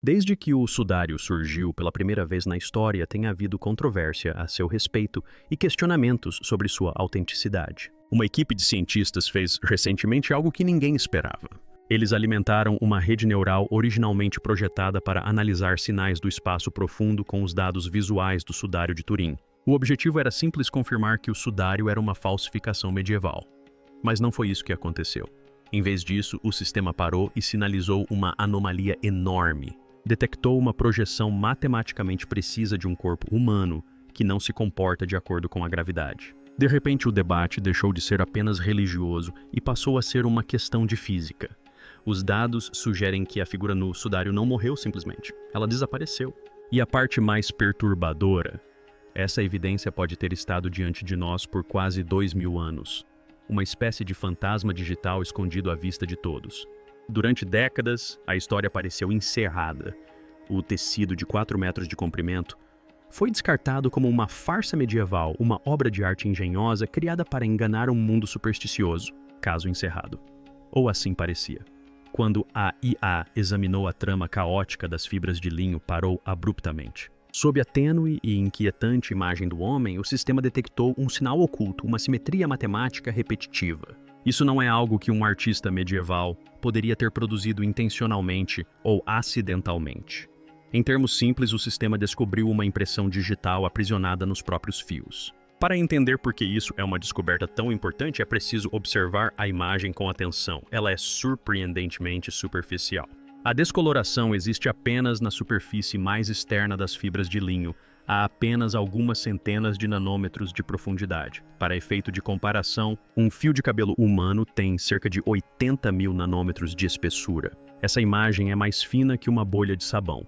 Desde que o sudário surgiu pela primeira vez na história, tem havido controvérsia a seu respeito e questionamentos sobre sua autenticidade. Uma equipe de cientistas fez recentemente algo que ninguém esperava. Eles alimentaram uma rede neural originalmente projetada para analisar sinais do espaço profundo com os dados visuais do sudário de Turim. O objetivo era simples confirmar que o sudário era uma falsificação medieval. Mas não foi isso que aconteceu. Em vez disso, o sistema parou e sinalizou uma anomalia enorme. Detectou uma projeção matematicamente precisa de um corpo humano que não se comporta de acordo com a gravidade. De repente, o debate deixou de ser apenas religioso e passou a ser uma questão de física. Os dados sugerem que a figura no sudário não morreu simplesmente, ela desapareceu. E a parte mais perturbadora, essa evidência pode ter estado diante de nós por quase 2000 anos. Uma espécie de fantasma digital escondido à vista de todos. Durante décadas, a história pareceu encerrada. O tecido de 4 metros de comprimento foi descartado como uma farsa medieval, uma obra de arte engenhosa criada para enganar um mundo supersticioso. Caso encerrado. Ou assim parecia. Quando a IA examinou a trama caótica das fibras de linho, parou abruptamente. Sob a tênue e inquietante imagem do homem, o sistema detectou um sinal oculto, uma simetria matemática repetitiva. Isso não é algo que um artista medieval poderia ter produzido intencionalmente ou acidentalmente. Em termos simples, o sistema descobriu uma impressão digital aprisionada nos próprios fios. Para entender por que isso é uma descoberta tão importante, é preciso observar a imagem com atenção. Ela é surpreendentemente superficial. A descoloração existe apenas na superfície mais externa das fibras de linho, a apenas algumas centenas de nanômetros de profundidade. Para efeito de comparação, um fio de cabelo humano tem cerca de 80.000 nanômetros de espessura. Essa imagem é mais fina que uma bolha de sabão.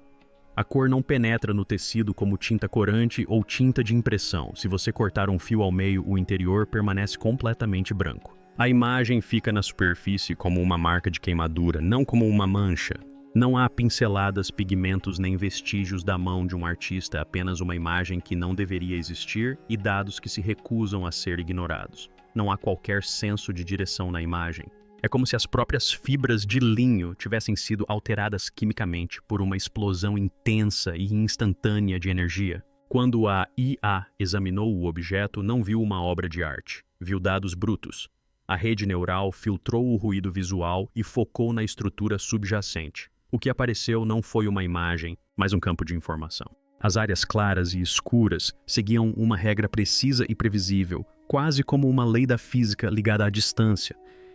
A cor não penetra no tecido como tinta corante ou tinta de impressão. Se você cortar um fio ao meio, o interior permanece completamente branco. A imagem fica na superfície como uma marca de queimadura, não como uma mancha. Não há pinceladas, pigmentos nem vestígios da mão de um artista, apenas uma imagem que não deveria existir e dados que se recusam a ser ignorados. Não há qualquer senso de direção na imagem. É como se as próprias fibras de linho tivessem sido alteradas quimicamente por uma explosão intensa e instantânea de energia. Quando a IA examinou o objeto, não viu uma obra de arte, viu dados brutos. A rede neural filtrou o ruído visual e focou na estrutura subjacente. O que apareceu não foi uma imagem, mas um campo de informação. As áreas claras e escuras seguiam uma regra precisa e previsível, quase como uma lei da física ligada à distância.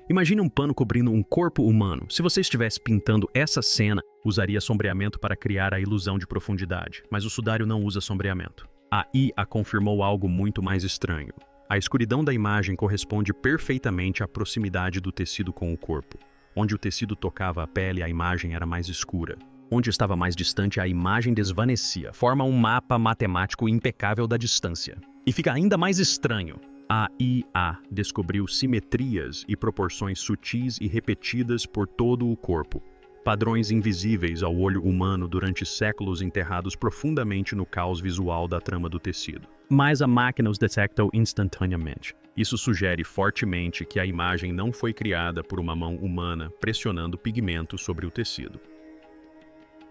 Imagine um pano cobrindo um corpo humano. Se você estivesse pintando essa cena, usaria sombreamento para criar a ilusão de profundidade, mas o sudário não usa sombreamento. A IA confirmou algo muito mais estranho. A escuridão da imagem corresponde perfeitamente à proximidade do tecido com o corpo. Onde o tecido tocava a pele, a imagem era mais escura. Onde estava mais distante, a imagem desvanecia, forma um mapa matemático impecável da distância. E fica ainda mais estranho. A IA descobriu simetrias e proporções sutis e repetidas por todo o corpo. Padrões invisíveis ao olho humano durante séculos enterrados profundamente no caos visual da trama do tecido. Mas a máquina os detectou instantaneamente. Isso sugere fortemente que a imagem não foi criada por uma mão humana pressionando pigmento sobre o tecido.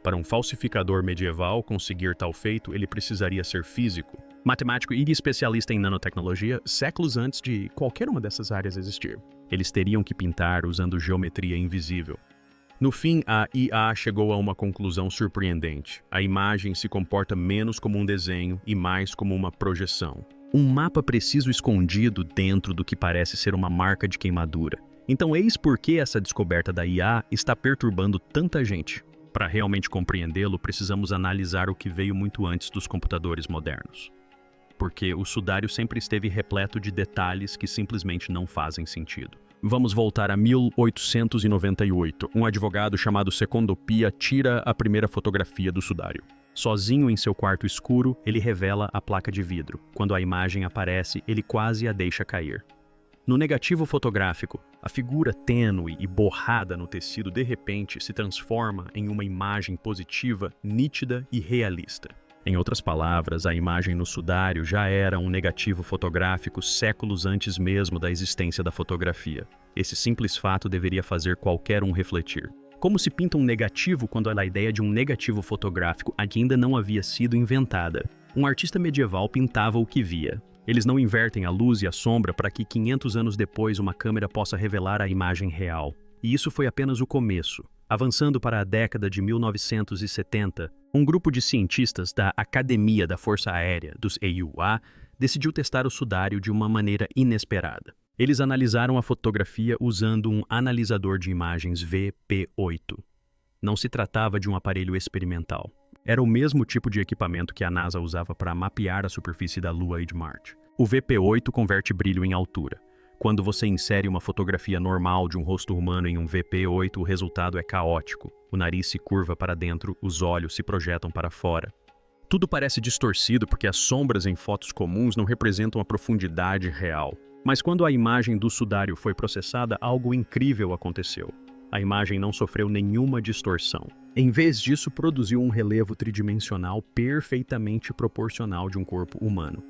Para um falsificador medieval conseguir tal feito, ele precisaria ser físico, matemático e especialista em nanotecnologia séculos antes de qualquer uma dessas áreas existir. Eles teriam que pintar usando geometria invisível. No fim, a IA chegou a uma conclusão surpreendente. A imagem se comporta menos como um desenho e mais como uma projeção. Um mapa preciso escondido dentro do que parece ser uma marca de queimadura. Então eis por que essa descoberta da IA está perturbando tanta gente. Para realmente compreendê-lo, precisamos analisar o que veio muito antes dos computadores modernos. Porque o sudário sempre esteve repleto de detalhes que simplesmente não fazem sentido. Vamos voltar a 1898. Um advogado chamado Secondo Pia tira a primeira fotografia do sudário. Sozinho em seu quarto escuro, ele revela a placa de vidro. Quando a imagem aparece, ele quase a deixa cair. No negativo fotográfico, a figura tênue e borrada no tecido de repente se transforma em uma imagem positiva, nítida e realista. Em outras palavras, a imagem no sudário já era um negativo fotográfico séculos antes mesmo da existência da fotografia. Esse simples fato deveria fazer qualquer um refletir. Como se pinta um negativo quando a ideia de um negativo fotográfico ainda não havia sido inventada? Um artista medieval pintava o que via. Eles não invertem a luz e a sombra para que 500 anos depois uma câmera possa revelar a imagem real. E isso foi apenas o começo. Avançando para a década de 1970, um grupo de cientistas da Academia da Força Aérea, dos EUA, decidiu testar o sudário de uma maneira inesperada. Eles analisaram a fotografia usando um analisador de imagens VP8. Não se tratava de um aparelho experimental. Era o mesmo tipo de equipamento que a NASA usava para mapear a superfície da Lua e de Marte. O VP8 converte brilho em altura. Quando você insere uma fotografia normal de um rosto humano em um VP8, o resultado é caótico. O nariz se curva para dentro, os olhos se projetam para fora. Tudo parece distorcido porque as sombras em fotos comuns não representam a profundidade real. Mas quando a imagem do sudário foi processada, algo incrível aconteceu. A imagem não sofreu nenhuma distorção. Em vez disso, produziu um relevo tridimensional perfeitamente proporcional de um corpo humano.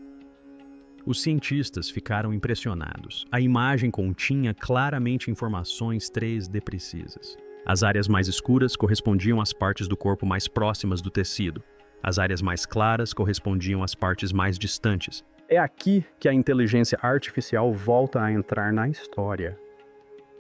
Os cientistas ficaram impressionados. A imagem continha claramente informações 3D precisas. As áreas mais escuras correspondiam às partes do corpo mais próximas do tecido. As áreas mais claras correspondiam às partes mais distantes. É aqui que a inteligência artificial volta a entrar na história.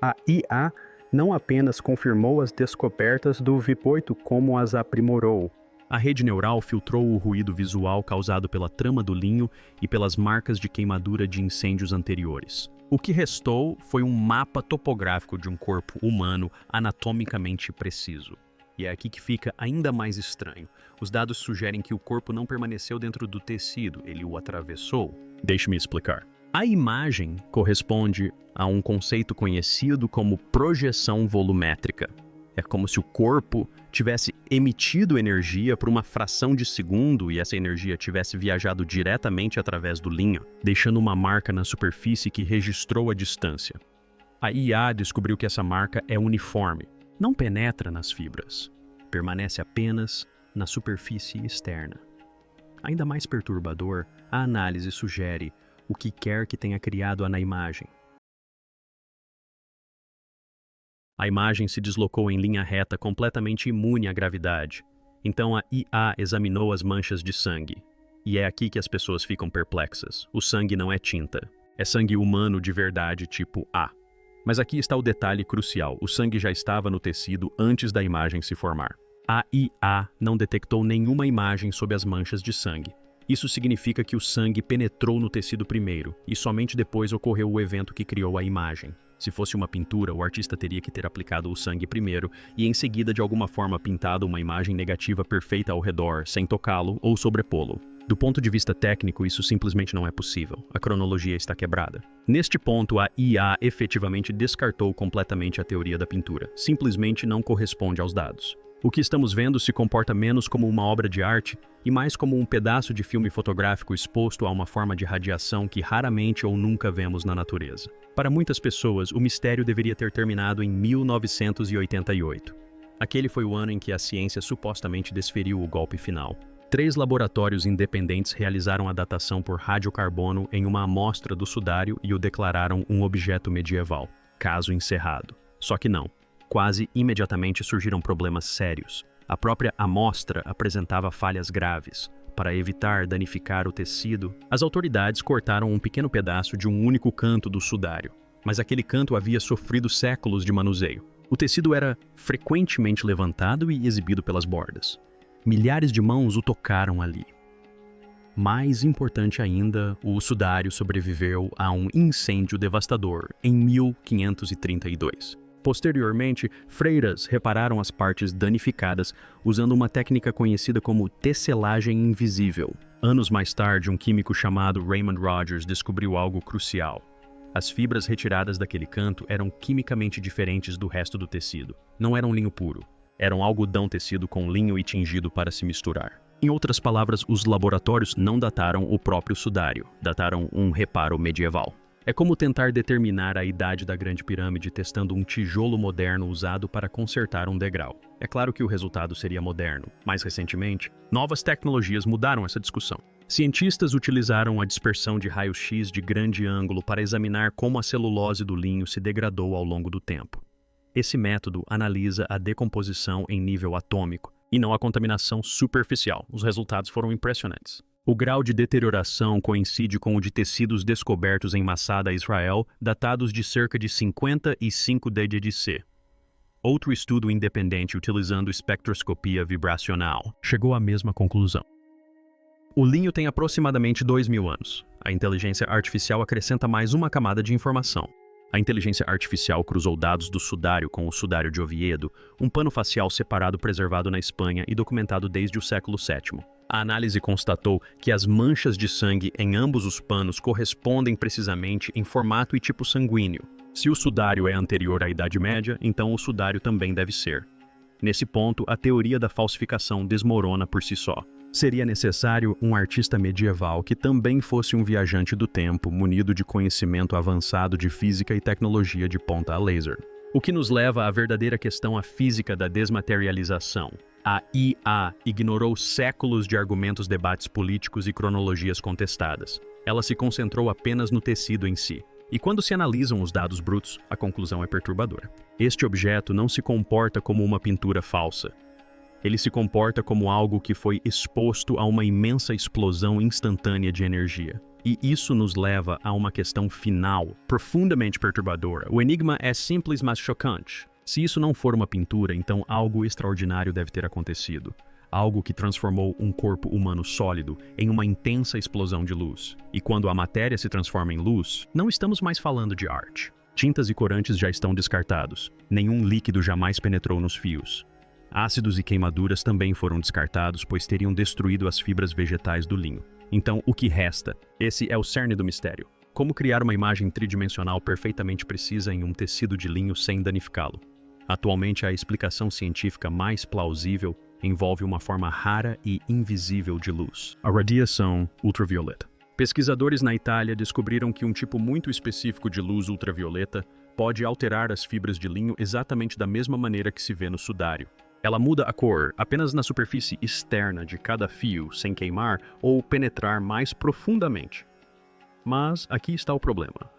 A IA não apenas confirmou as descobertas do VP8, como as aprimorou. A rede neural filtrou o ruído visual causado pela trama do linho e pelas marcas de queimadura de incêndios anteriores. O que restou foi um mapa topográfico de um corpo humano anatomicamente preciso. E é aqui que fica ainda mais estranho. Os dados sugerem que o corpo não permaneceu dentro do tecido, ele o atravessou. Deixe-me explicar. A imagem corresponde a um conceito conhecido como projeção volumétrica. É como se o corpo tivesse emitido energia por uma fração de segundo e essa energia tivesse viajado diretamente através do linho, deixando uma marca na superfície que registrou a distância. A IA descobriu que essa marca é uniforme, não penetra nas fibras, permanece apenas na superfície externa. Ainda mais perturbador, a análise sugere o que quer que tenha criado na imagem. A imagem se deslocou em linha reta completamente imune à gravidade. Então a IA examinou as manchas de sangue. E é aqui que as pessoas ficam perplexas. O sangue não é tinta. É sangue humano de verdade tipo A. Mas aqui está o detalhe crucial. O sangue já estava no tecido antes da imagem se formar. A IA não detectou nenhuma imagem sob as manchas de sangue. Isso significa que o sangue penetrou no tecido primeiro, e somente depois ocorreu o evento que criou a imagem. Se fosse uma pintura, o artista teria que ter aplicado o sangue primeiro e em seguida de alguma forma pintado uma imagem negativa perfeita ao redor, sem tocá-lo ou sobrepô-lo. Do ponto de vista técnico, isso simplesmente não é possível. A cronologia está quebrada. Neste ponto, a IA efetivamente descartou completamente a teoria da pintura. Simplesmente não corresponde aos dados. O que estamos vendo se comporta menos como uma obra de arte e mais como um pedaço de filme fotográfico exposto a uma forma de radiação que raramente ou nunca vemos na natureza. Para muitas pessoas, o mistério deveria ter terminado em 1988. Aquele foi o ano em que a ciência supostamente desferiu o golpe final. 3 laboratórios independentes realizaram a datação por radiocarbono em uma amostra do sudário e o declararam um objeto medieval. Caso encerrado. Só que não. Quase imediatamente surgiram problemas sérios. A própria amostra apresentava falhas graves. Para evitar danificar o tecido, as autoridades cortaram um pequeno pedaço de um único canto do sudário. Mas aquele canto havia sofrido séculos de manuseio. O tecido era frequentemente levantado e exibido pelas bordas. Milhares de mãos o tocaram ali. Mais importante ainda, o sudário sobreviveu a um incêndio devastador em 1532. Posteriormente, freiras repararam as partes danificadas usando uma técnica conhecida como tecelagem invisível. Anos mais tarde, um químico chamado Raymond Rogers descobriu algo crucial. As fibras retiradas daquele canto eram quimicamente diferentes do resto do tecido. Não eram linho puro. Eram algodão tecido com linho e tingido para se misturar. Em outras palavras, os laboratórios não dataram o próprio sudário, dataram um reparo medieval. É como tentar determinar a idade da Grande Pirâmide testando um tijolo moderno usado para consertar um degrau. É claro que o resultado seria moderno. Mais recentemente, novas tecnologias mudaram essa discussão. Cientistas utilizaram a dispersão de raio-x de grande ângulo para examinar como a celulose do linho se degradou ao longo do tempo. Esse método analisa a decomposição em nível atômico e não a contaminação superficial. Os resultados foram impressionantes. O grau de deterioração coincide com o de tecidos descobertos em Masada, Israel, datados de cerca de 55 DDC. Outro estudo independente utilizando espectroscopia vibracional chegou à mesma conclusão. O linho tem aproximadamente 2.000 anos. A inteligência artificial acrescenta mais uma camada de informação. A inteligência artificial cruzou dados do sudário com o sudário de Oviedo, um pano facial separado preservado na Espanha e documentado desde o século VII. A análise constatou que as manchas de sangue em ambos os panos correspondem precisamente em formato e tipo sanguíneo. Se o sudário é anterior à Idade Média, então o sudário também deve ser. Nesse ponto, a teoria da falsificação desmorona por si só. Seria necessário um artista medieval que também fosse um viajante do tempo, munido de conhecimento avançado de física e tecnologia de ponta a laser. O que nos leva à verdadeira questão, a física da desmaterialização. A IA ignorou séculos de argumentos, debates políticos e cronologias contestadas. Ela se concentrou apenas no tecido em si. E quando se analisam os dados brutos, a conclusão é perturbadora. Este objeto não se comporta como uma pintura falsa. Ele se comporta como algo que foi exposto a uma imensa explosão instantânea de energia. E isso nos leva a uma questão final, profundamente perturbadora. O enigma é simples, mas chocante. Se isso não for uma pintura, então algo extraordinário deve ter acontecido. Algo que transformou um corpo humano sólido em uma intensa explosão de luz. E quando a matéria se transforma em luz, não estamos mais falando de arte. Tintas e corantes já estão descartados. Nenhum líquido jamais penetrou nos fios. Ácidos e queimaduras também foram descartados, pois teriam destruído as fibras vegetais do linho. Então, o que resta? Esse é o cerne do mistério. Como criar uma imagem tridimensional perfeitamente precisa em um tecido de linho sem danificá-lo? Atualmente, a explicação científica mais plausível envolve uma forma rara e invisível de luz: a radiação ultravioleta. Pesquisadores na Itália descobriram que um tipo muito específico de luz ultravioleta pode alterar as fibras de linho exatamente da mesma maneira que se vê no sudário. Ela muda a cor apenas na superfície externa de cada fio, sem queimar ou penetrar mais profundamente. Mas aqui está o problema.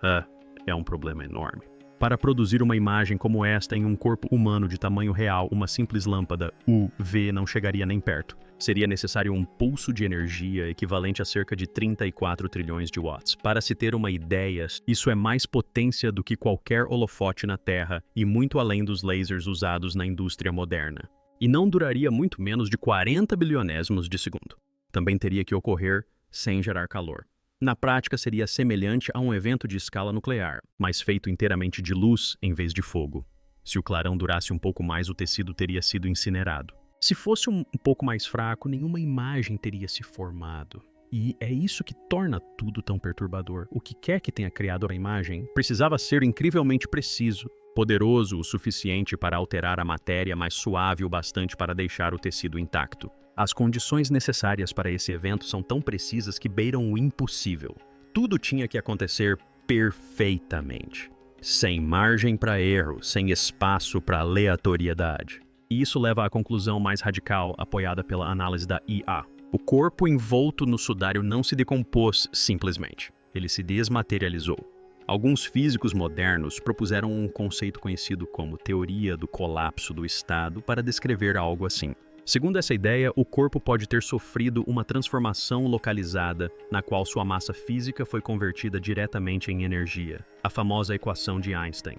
É um problema enorme. Para produzir uma imagem como esta em um corpo humano de tamanho real, uma simples lâmpada UV não chegaria nem perto. Seria necessário um pulso de energia equivalente a cerca de 34 trilhões de watts. Para se ter uma ideia, isso é mais potência do que qualquer holofote na Terra e muito além dos lasers usados na indústria moderna. E não duraria muito menos de 40 bilionésimos de segundo. Também teria que ocorrer sem gerar calor. Na prática, seria semelhante a um evento de escala nuclear, mas feito inteiramente de luz em vez de fogo. Se o clarão durasse um pouco mais, o tecido teria sido incinerado. Se fosse um pouco mais fraco, nenhuma imagem teria se formado. E é isso que torna tudo tão perturbador. O que quer que tenha criado a imagem precisava ser incrivelmente preciso, poderoso o suficiente para alterar a matéria, mas suave o bastante para deixar o tecido intacto. As condições necessárias para esse evento são tão precisas que beiram o impossível. Tudo tinha que acontecer perfeitamente, sem margem para erro, sem espaço para aleatoriedade. E isso leva à conclusão mais radical, apoiada pela análise da IA. O corpo envolto no sudário não se decompôs simplesmente, ele se desmaterializou. Alguns físicos modernos propuseram um conceito conhecido como teoria do colapso do estado para descrever algo assim. Segundo essa ideia, o corpo pode ter sofrido uma transformação localizada, na qual sua massa física foi convertida diretamente em energia, a famosa equação de Einstein,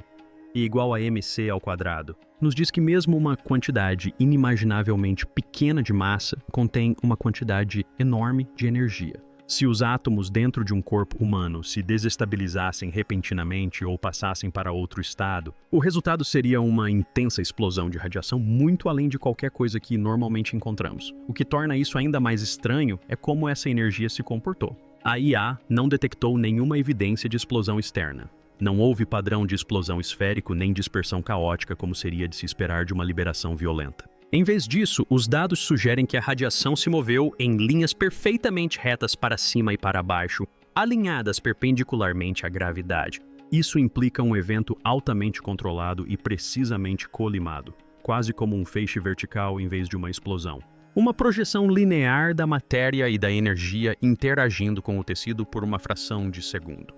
e igual a mc², nos diz que mesmo uma quantidade inimaginavelmente pequena de massa contém uma quantidade enorme de energia. Se os átomos dentro de um corpo humano se desestabilizassem repentinamente ou passassem para outro estado, o resultado seria uma intensa explosão de radiação muito além de qualquer coisa que normalmente encontramos. O que torna isso ainda mais estranho é como essa energia se comportou. A IA não detectou nenhuma evidência de explosão externa. Não houve padrão de explosão esférico nem dispersão caótica como seria de se esperar de uma liberação violenta. Em vez disso, os dados sugerem que a radiação se moveu em linhas perfeitamente retas para cima e para baixo, alinhadas perpendicularmente à gravidade. Isso implica um evento altamente controlado e precisamente colimado, quase como um feixe vertical em vez de uma explosão. Uma projeção linear da matéria e da energia interagindo com o tecido por uma fração de segundo.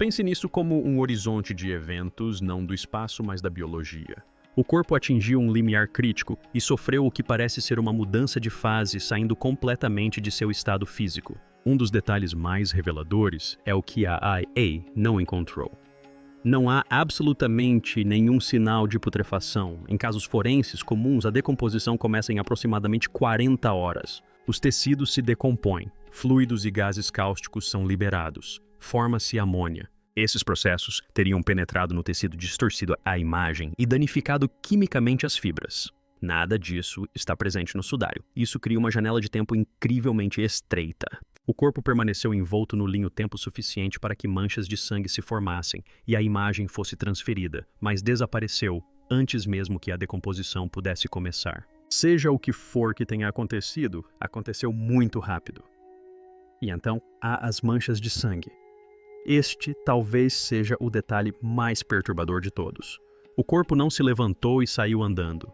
Pense nisso como um horizonte de eventos, não do espaço, mas da biologia. O corpo atingiu um limiar crítico e sofreu o que parece ser uma mudança de fase, saindo completamente de seu estado físico. Um dos detalhes mais reveladores é o que a IA não encontrou. Não há absolutamente nenhum sinal de putrefação. Em casos forenses comuns, a decomposição começa em aproximadamente 40 horas. Os tecidos se decompõem, fluidos e gases cáusticos são liberados. Forma-se amônia. Esses processos teriam penetrado no tecido distorcido à imagem e danificado quimicamente as fibras. Nada disso está presente no sudário. Isso cria uma janela de tempo incrivelmente estreita. O corpo permaneceu envolto no linho tempo suficiente para que manchas de sangue se formassem e a imagem fosse transferida, mas desapareceu antes mesmo que a decomposição pudesse começar. Seja o que for que tenha acontecido, aconteceu muito rápido. E então há as manchas de sangue. Este talvez seja o detalhe mais perturbador de todos. O corpo não se levantou e saiu andando.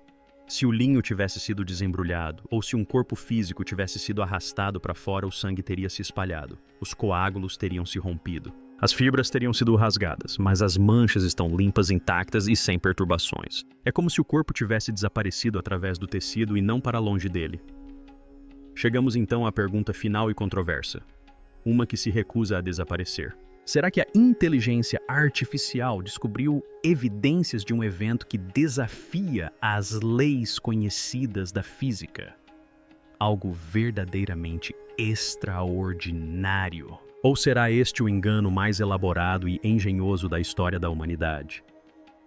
Se o linho tivesse sido desembrulhado, ou se um corpo físico tivesse sido arrastado para fora, o sangue teria se espalhado. Os coágulos teriam se rompido. As fibras teriam sido rasgadas, mas as manchas estão limpas, intactas e sem perturbações. É como se o corpo tivesse desaparecido através do tecido e não para longe dele. Chegamos então à pergunta final e controversa. Uma que se recusa a desaparecer. Será que a inteligência artificial descobriu evidências de um evento que desafia as leis conhecidas da física? Algo verdadeiramente extraordinário? Ou será este o engano mais elaborado e engenhoso da história da humanidade?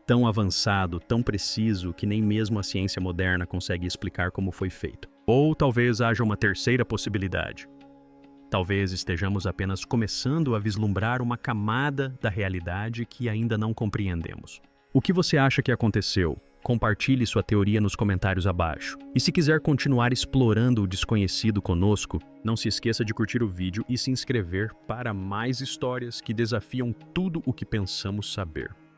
Tão avançado, tão preciso, que nem mesmo a ciência moderna consegue explicar como foi feito. Ou talvez haja uma terceira possibilidade. Talvez estejamos apenas começando a vislumbrar uma camada da realidade que ainda não compreendemos. O que você acha que aconteceu? Compartilhe sua teoria nos comentários abaixo. E se quiser continuar explorando o desconhecido conosco, não se esqueça de curtir o vídeo e se inscrever para mais histórias que desafiam tudo o que pensamos saber.